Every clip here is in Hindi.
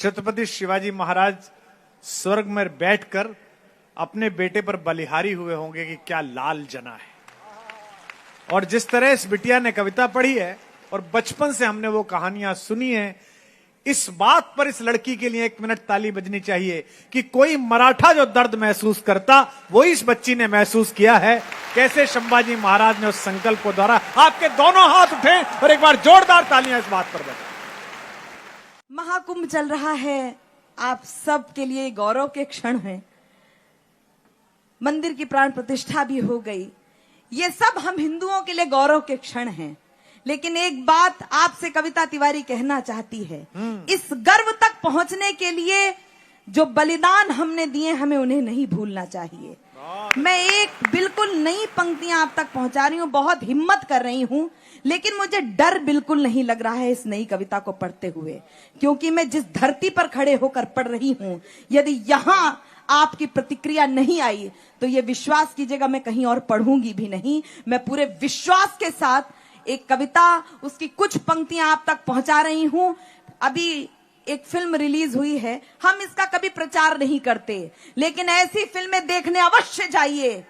छत्रपति शिवाजी महाराज स्वर्ग में बैठकर अपने बेटे पर बलिहारी हुए होंगे कि क्या लाल जना है। और जिस तरह इस बिटिया ने कविता पढ़ी है और बचपन से हमने वो कहानियां सुनी है, इस बात पर इस लड़की के लिए 1 मिनट ताली बजनी चाहिए कि कोई मराठा जो दर्द महसूस करता वो इस बच्ची ने महसूस किया है। कैसे संभाजी महाराज ने उस संकल्प को द्वारा। आपके दोनों हाथ उठे और एक बार जोरदार तालियां इस बात पर बजाएं। महाकुंभ चल रहा है, आप सब के लिए गौरव के क्षण हैं। मंदिर की प्राण प्रतिष्ठा भी हो गई, ये सब हम हिंदुओं के लिए गौरव के क्षण हैं। लेकिन एक बात आपसे कविता तिवारी कहना चाहती है, इस गर्व तक पहुंचने के लिए जो बलिदान हमने दिए हमें उन्हें नहीं भूलना चाहिए। मैं एक बिल्कुल नई पंक्तियां आप तक पहुंचा रही हूं, बहुत हिम्मत कर रही हूं, लेकिन मुझे डर बिल्कुल नहीं लग रहा है इस नई कविता को पढ़ते हुए, क्योंकि मैं जिस धरती पर खड़े होकर पढ़ रही हूं, यदि यहां आपकी प्रतिक्रिया नहीं आई तो ये विश्वास कीजिएगा मैं कहीं और पढ़ूंगी भी नहीं। मैं पूरे विश्वास के साथ एक कविता, उसकी कुछ पंक्तियां आप तक पहुंचा रही हूं। अभी एक फिल्म रिलीज हुई है, हम इसका कभी प्रचार नहीं करते, लेकिन ऐसी फिल्में देखने अवश्य जाइए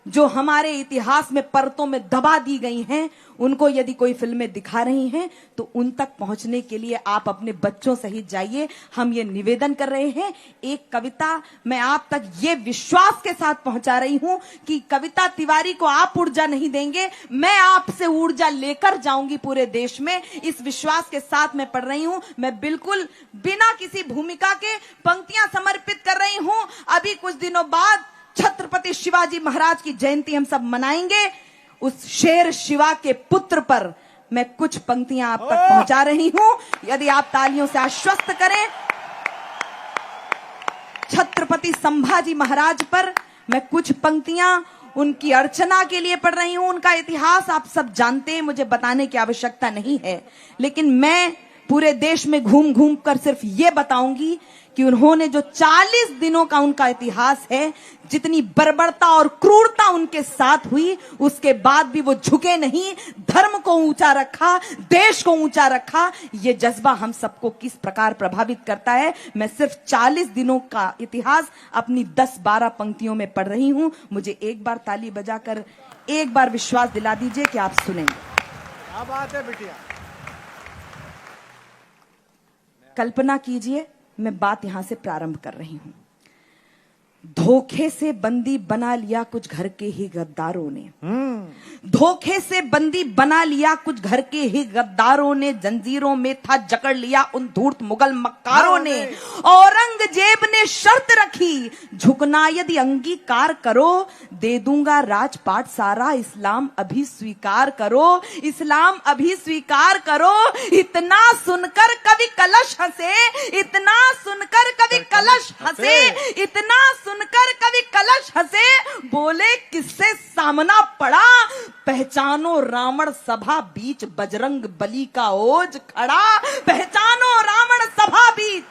जो हमारे इतिहास में परतों में दबा दी गई हैं। उनको यदि कोई फिल्में दिखा रही हैं तो उन तक पहुंचने के लिए आप अपने बच्चों सहित जाइए। हम ये निवेदन कर रहे हैं। एक कविता मैं आप तक ये विश्वास के साथ पहुंचा रही हूं कि कविता तिवारी को आप ऊर्जा नहीं देंगे, मैं आपसे ऊर्जा लेकर जाऊंगी पूरे देश में। इस विश्वास के साथ मैं पढ़ रही हूं। मैं बिल्कुल बिना किसी भूमिका के पंक्तियां समर्पित कर रही हूं। अभी कुछ दिनों बाद छत्रपति शिवाजी महाराज की जयंती हम सब मनाएंगे। उस शेर शिवा के पुत्र पर मैं कुछ पंक्तियां आप तक पहुंचा रही हूं, यदि आप तालियों से आश्वस्त करें। छत्रपति संभाजी महाराज पर मैं कुछ पंक्तियां उनकी अर्चना के लिए पढ़ रही हूं। उनका इतिहास आप सब जानते हैं, मुझे बताने की आवश्यकता नहीं है, लेकिन मैं पूरे देश में घूम घूम कर सिर्फ ये बताऊंगी कि उन्होंने जो 40 दिनों का उनका इतिहास है, जितनी बर्बरता और क्रूरता उनके साथ हुई, उसके बाद भी वो झुके नहीं, धर्म को ऊंचा रखा, देश को ऊंचा रखा। ये जज्बा हम सबको किस प्रकार प्रभावित करता है। मैं सिर्फ 40 दिनों का इतिहास अपनी 10-12 पंक्तियों में पढ़ रही हूं। मुझे एक बार ताली बजाकर एक बार विश्वास दिला दीजिए कि आप सुनेंगे। क्या बात है बिटिया। कल्पना कीजिए, मैं बात यहां से प्रारंभ कर रही हूं। धोखे से बंदी बना लिया कुछ घर के ही गद्दारों ने, धोखे से बंदी बना लिया कुछ घर के ही गद्दारों ने, जंजीरों में था जकड़ लिया उन धूर्त मुगल मक्कारों ने। औरंगजेब ने शर्त रखी, झुकना यदि अंगीकार करो, दे दूंगा राजपाट सारा, इस्लाम अभी स्वीकार करो, इस्लाम अभी स्वीकार करो। इतना सुनकर कवि कलश हंसे, इतना सुनकर कवि कलश हंसे, इतना सुनकर कवि कलश हंसे, बोले किससे सामना पड़ा, पहचानो रावण सभा बीच बजरंग बली का ओज खड़ा, पहचानो रावण सभा बीच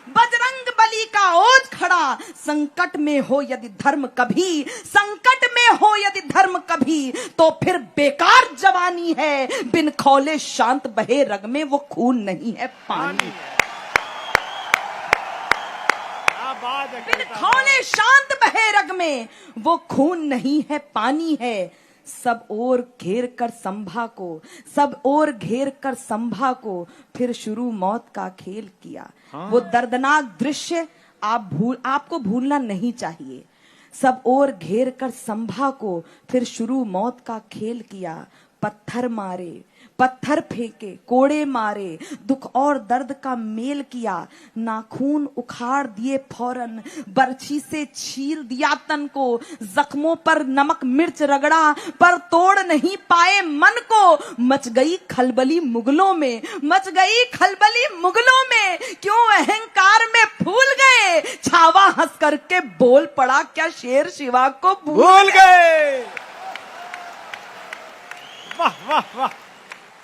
बजरंग बली का ओज खड़ा। संकट में हो यदि धर्म कभी, संकट में हो यदि धर्म कभी, तो फिर बेकार जवानी है, बिन खौले शांत बहे रग में वो खून नहीं है पानी। बिन खौले शांत बहे रग में वो खून नहीं है पानी है। सब ओर घेर कर संभा को, सब ओर घेर कर संभा को, फिर शुरू मौत का खेल किया। वो दर्दनाक दृश्य आपको भूलना नहीं चाहिए। सब ओर घेर कर संभा को, फिर शुरू मौत का खेल किया। पत्थर मारे, पत्थर फेंके, कोड़े मारे, दुख और दर्द का मेल किया। नाखून उखाड़ दिए फौरन, बर्छी से छील दिया तन को, जख्मों पर नमक मिर्च रगड़ा, पर तोड़ नहीं पाए मन को। मच गई खलबली मुगलों में, मच गई खलबली मुगलों में, क्यों अहंकार में फूल गए, छावा हंस करके बोल पड़ा, क्या शेर शिवा को भूल गए। वाह वाह वाह।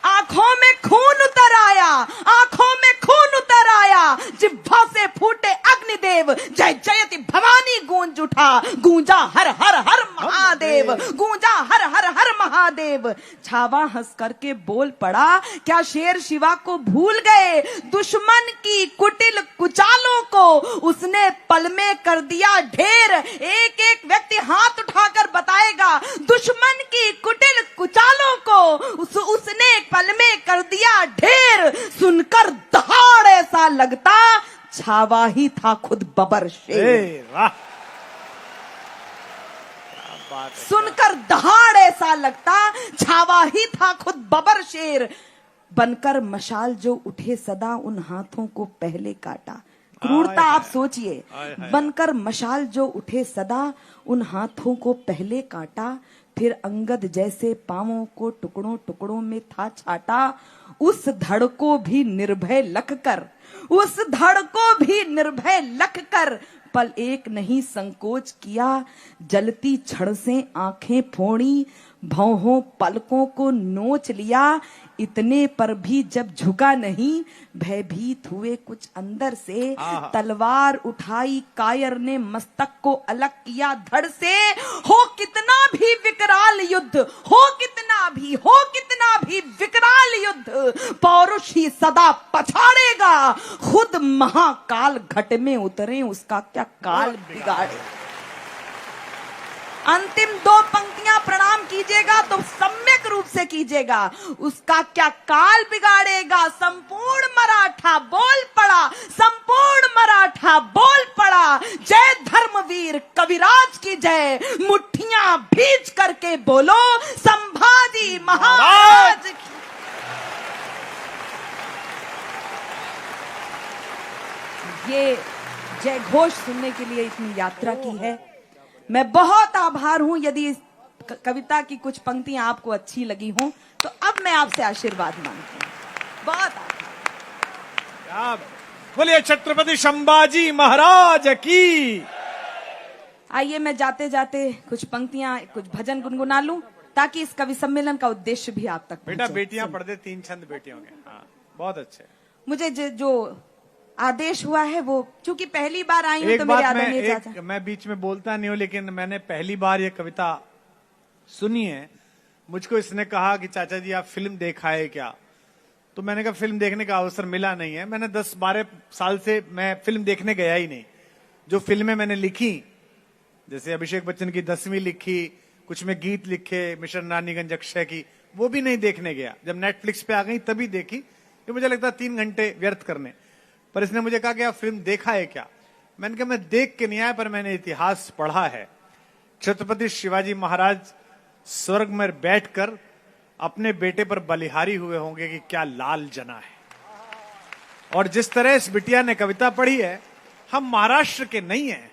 आंखों में खून उतर आया, आंखों में खून उतर आया, जिह्वा से फूटे अग्निदेव, जय जयति भवानी गूंज उठा, गूंजा हर हर हर महादेव, गूंजा हर हर हर महादेव। छावा हंस करके बोल पड़ा, क्या शेर शिवा को भूल गए, दुश्मन की कुटिल कुचाल उसने पल में कर दिया ढेर। एक एक व्यक्ति हाथ उठाकर बताएगा दुश्मन की कुटिल कुचालों को उसने पल में कर दिया ढेर। सुनकर दहाड़ ऐसा लगता छावा ही था खुद बबर शेर। वाह, सुनकर दहाड़ ऐसा लगता छावा ही था खुद बबर शेर। बनकर मशाल जो उठे सदा उन हाथों को पहले काटा। क्रूरता आप सोचिए, बनकर मशाल जो उठे सदा उन हाथों को पहले काटा। फिर अंगद जैसे पांवों को टुकड़ों टुकड़ों में था छाटा। उस धड़ को भी निर्भय लख कर, उस धड़ को भी निर्भय लख कर पल एक नहीं संकोच किया। जलती छड़ से आंखें फोड़ी, भौहों पलकों को नोच लिया। इतने पर भी जब झुका नहीं, भयभीत हुए कुछ अंदर से। तलवार उठाई कायर ने मस्तक को अलग किया धड़ से। हो कितना भी विकराल युद्ध, हो कितना भी विकराल युद्ध, पौरुष ही सदा पछाड़ेगा। खुद महाकाल घट में उतरे उसका क्या काल बिगाड़े। अंतिम दो पंक्तियां प्रणाम कीजिएगा तो सम्यक रूप से कीजिएगा। उसका क्या काल बिगाड़ेगा। संपूर्ण मराठा बोल पड़ा, संपूर्ण मराठा बोल पड़ा। जय धर्मवीर कविराज की जय। मुट्ठियां भींच करके बोलो संभाजी महाराज की। ये जय घोष सुनने के लिए इतनी यात्रा की है। मैं बहुत आभार हूं। यदि इस कविता की कुछ पंक्तियां आपको अच्छी लगी हों तो अब मैं आपसे आशीर्वाद मांगती हूं। बहुत आभार। बोलिए छत्रपति संभाजी महाराज की। आइए मैं जाते जाते कुछ पंक्तियां, कुछ भजन गुनगुना लूं ताकि इस कवि सम्मेलन का उद्देश्य भी आप तक बेटा बेटियां पढ़ दे, 3 छंद बेटियों के। हाँ, बहुत अच्छे। मुझे जो आदेश हुआ है वो, चूंकि पहली बार आई हूं तो मेरे आदरणीय चाचा। मैं बीच में बोलता नहीं हूं, लेकिन मैंने पहली बार ये कविता सुनी है। मुझको इसने कहा कि चाचा जी आप फिल्म देखा है क्या, तो मैंने कहा फिल्म देखने का अवसर मिला नहीं है। मैंने 10-12 साल से मैं फिल्म देखने गया ही नहीं। जो फिल्में मैंने लिखी, जैसे अभिषेक बच्चन की 10वीं लिखी, कुछ में गीत लिखे मिशन रानीगंज अक्षय की, वो भी नहीं देखने गया। जब नेटफ्लिक्स पे आ गई तभी देखी, कि मुझे लगता 3 घंटे व्यर्थ करने। पर इसने मुझे कहा कि आप फिल्म देखा है क्या। मैंने कहा मैं देख के नहीं आया, पर मैंने इतिहास पढ़ा है। छत्रपति शिवाजी महाराज स्वर्ग में बैठकर अपने बेटे पर बलिहारी हुए होंगे कि क्या लाल जना है। और जिस तरह इस बिटिया ने कविता पढ़ी है, हम महाराष्ट्र के नहीं हैं,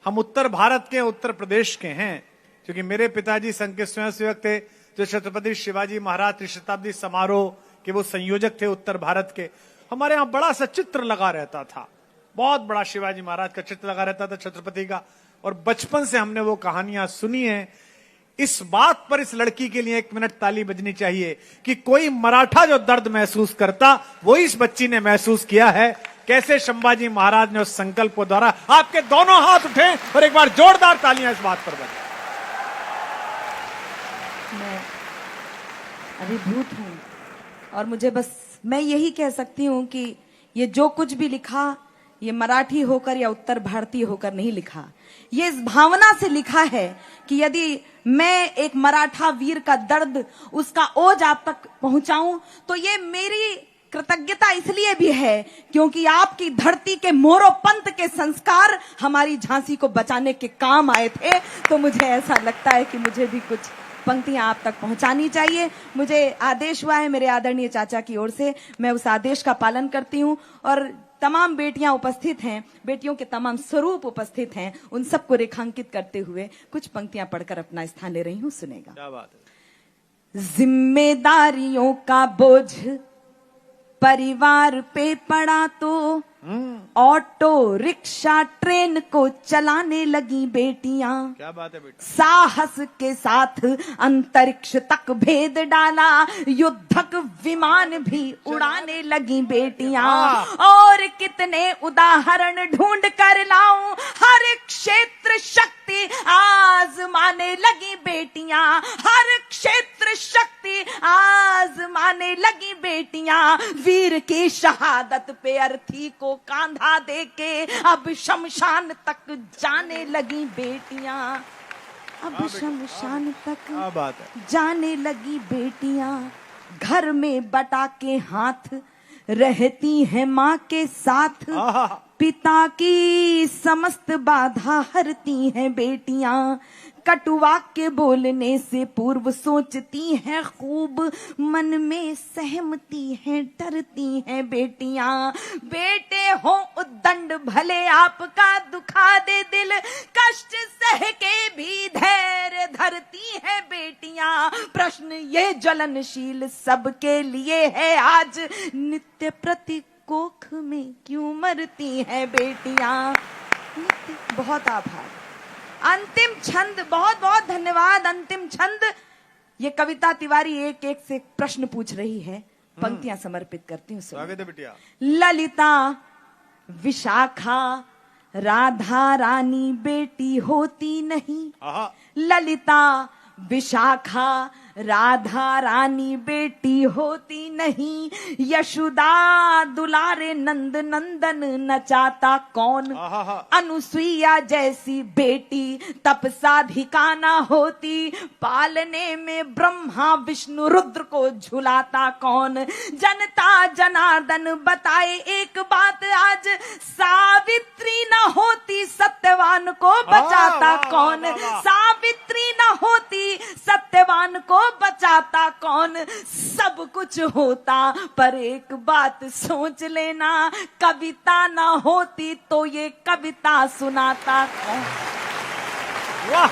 हम उत्तर भारत के, उत्तर प्रदेश के हैं। क्योंकि मेरे पिताजी संघ के स्वयंसेवक थे, जो छत्रपति शिवाजी महाराज त्रिशताब्दी समारोह के वो संयोजक थे उत्तर भारत के। हमारे यहाँ बड़ा सा चित्र लगा रहता था, बहुत बड़ा शिवाजी महाराज का चित्र लगा रहता था, छत्रपति का। और बचपन से हमने वो कहानियां सुनी है। इस बात पर इस लड़की के लिए 1 मिनट ताली बजनी चाहिए कि कोई मराठा जो दर्द महसूस करता, वो इस बच्ची ने महसूस किया है। कैसे संभाजी महाराज ने उस संकल्प को द्वारा। आपके दोनों हाथ उठे और एक बार जोरदार तालियां इस बात पर बजें। मैं अभिभूत हूं और मुझे बस मैं यही कह सकती हूं कि ये जो कुछ भी लिखा, ये मराठी होकर या उत्तर भारतीय होकर नहीं लिखा। ये इस भावना से लिखा है कि यदि मैं एक मराठा वीर का दर्द, उसका ओज आप तक पहुंचाऊं, तो ये मेरी कृतज्ञता इसलिए भी है क्योंकि आपकी धरती के मोरो पंत के संस्कार हमारी झांसी को बचाने के काम आए थे। तो मुझे ऐसा लगता है कि मुझे भी कुछ पंक्तियां आप तक पहुंचानी चाहिए। मुझे आदेश हुआ है मेरे आदरणीय चाचा की ओर से, मैं उस आदेश का पालन करती हूं। और तमाम बेटियां उपस्थित हैं, बेटियों के तमाम स्वरूप उपस्थित हैं, उन सबको रेखांकित करते हुए कुछ पंक्तियां पढ़कर अपना स्थान ले रही हूं। सुनेगा। क्या बात है। जिम्मेदारियों का बोझ परिवार पे पड़ा तो ऑटो रिक्शा ट्रेन को चलाने लगी बेटियां। क्या बात है बेटा। साहस के साथ अंतरिक्ष तक भेद डाला, युद्धक विमान भी उड़ाने लगी बेटियां। और कितने उदाहरण ढूंढ कर लाऊं, हर क्षेत्र शक्ति आजमाने लगी बेटियां, हर क्षेत्र शक्ति आजमाने लगी बेटियां। बेटियां, वीर की शहादत पे अर्थी को कांधा देके अब शमशान तक जाने लगी बेटियां, अब शमशान तक क्या बात है। जाने लगी बेटियां। घर में बटा के हाथ रहती है माँ के साथ, आहा। पिता की समस्त बाधा हरती हैं बेटियां। कटुवाक्य बोलने से पूर्व सोचती हैं खूब, मन में सहमती हैं डरती हैं बेटियां। बेटे हो उद्दंड भले आपका दुखा दे दिल, कष्ट सह के भी धैर्य धरती हैं बेटियां। प्रश्न ये ज्वलनशील सबके लिए है आज, नित्य प्रति कोख में क्यों मरती हैं बेटियां। बहुत आभार। अंतिम छंद, बहुत बहुत धन्यवाद। अंतिम छंद, ये कविता तिवारी एक एक से प्रश्न पूछ रही है, पंक्तियां समर्पित करती हूँ। स्वागत है बिटिया। ललिता विशाखा राधा रानी बेटी होती नहीं, आहा। ललिता विशाखा राधा रानी बेटी होती नहीं। यशोदा दुलारे नंद नंदन नचाता कौन, आहा। अनुसुईया जैसी बेटी तपसाधिका ना होती। पालने में ब्रह्मा विष्णु रुद्र को झुलाता कौन। जनता जनार्दन बताए एक बात आज, सावित्री ना होती सत्यवान को बचाता कौन। सावित्री ना होती सत्यवान को बचाता कौन। सब कुछ होता पर एक बात सोच लेना, कविता ना होती तो ये कविता सुनाता कौन। वाह।